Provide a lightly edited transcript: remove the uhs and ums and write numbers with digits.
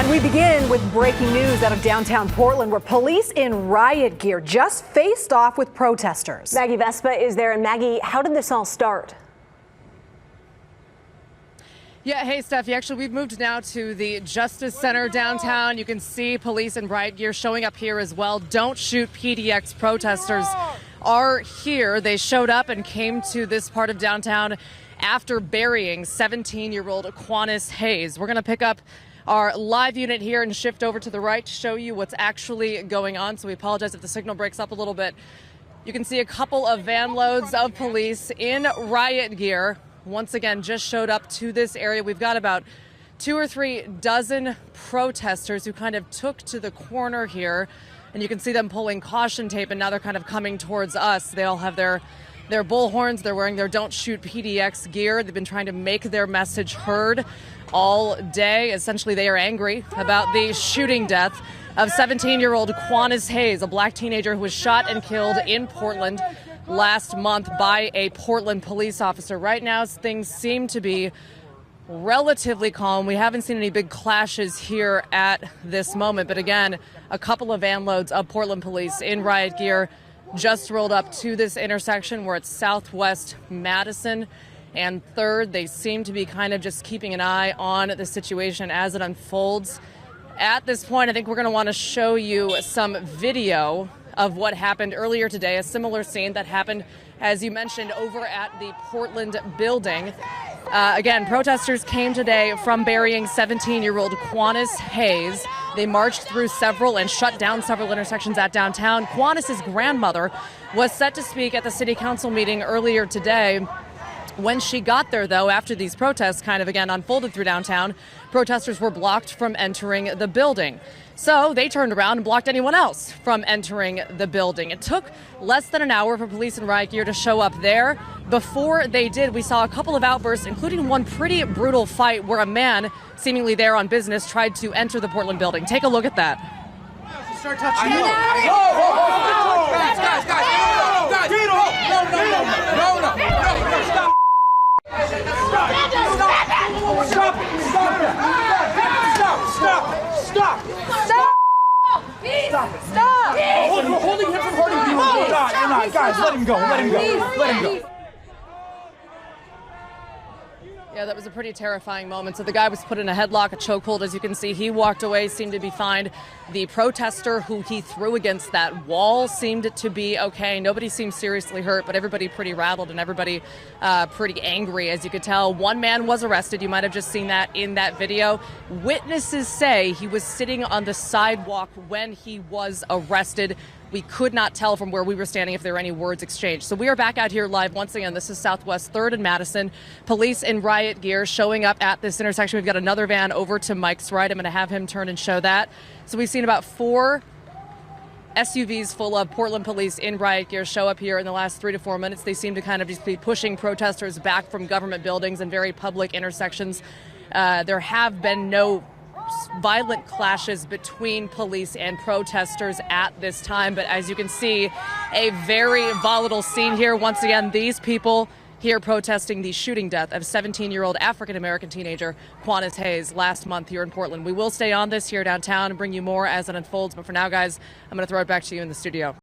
And we begin with breaking news out of downtown Portland, where police in riot gear just faced off with protesters. Maggie Vespa is there. And Maggie, how did this all start? Yeah, hey, Steffi. Actually, we've moved now to the Justice Center downtown. You can see police in riot gear showing up here as well. Don't Shoot PDX protesters are here. They showed up and came to this part of downtown after burying 17-year-old Quanice Hayes. We're going to pick up our live unit here and shift over to the right to show you what's actually going on. So we apologize if the signal breaks up a little bit. You can see a couple of van loads of police in riot gear once again just showed up to this area. We've got about 2 or 3 dozen protesters who kind of took to the corner here, and you can see them pulling caution tape, and now they're kind of coming towards us. They all have their bullhorns. They're wearing their Don't Shoot PDX gear. They've been trying to make their message heard all day. Essentially, they are angry about the shooting death of 17-year-old Quanice Hayes, a black teenager who was shot and killed in Portland last month by a Portland police officer. Right now, things seem to be relatively calm. We haven't seen any big clashes here at this moment. But again, a couple of van loads of Portland police in riot gear just rolled up to this intersection where it's Southwest Madison and 3rd. They seem to be kind of just keeping an eye on the situation as it unfolds. At this point, I think we're going to want to show you some video of what happened earlier today, a similar scene that happened, as you mentioned, over at the Portland building. Again, protesters came today from burying 17-year-old Quanice Hayes. They marched through several and shut down several intersections at downtown. Quanice's grandmother was set to speak at the city council meeting earlier today. When she got there, though, after these protests kind of again unfolded through downtown, protesters were blocked from entering the building. So they turned around and blocked anyone else from entering the building. It took less than an hour for police in riot gear to show up there. Before they did, we saw a couple of outbursts, including one pretty brutal fight where a man, seemingly there on business, tried to enter the Portland building. Take a look at that. Start touching you. Guys. No, stop. Stop! We're holding him from hurting people. You're not. Guys, let him go. Yeah, that was a pretty terrifying moment. So the guy was put in a headlock, a chokehold. As you can see, he walked away, seemed to be fine. The protester who he threw against that wall seemed to be okay. Nobody seemed seriously hurt, but everybody pretty rattled and everybody pretty angry, as you could tell. One man was arrested. You might have just seen that in that video. Witnesses say he was sitting on the sidewalk when he was arrested. We could not tell from where we were standing if there were any words exchanged. So we are back out here live once again. This is Southwest 3rd and Madison. Police in riot gear showing up at this intersection. We've got another van over to Mike's right. I'm going to have him turn and show that. So we've seen about 4 SUVs full of Portland police in riot gear show up here in the last 3 to 4 minutes. They seem to kind of just be pushing protesters back from government buildings and very public intersections. There have been no violent clashes between police and protesters at this time, but as you can see, a very volatile scene here. Once again, these people here protesting the shooting death of 17-year-old African-American teenager Quanice Hayes last month here in Portland. We will stay on this here downtown and bring you more as it unfolds, but for now, guys, I'm going to throw it back to you in the studio.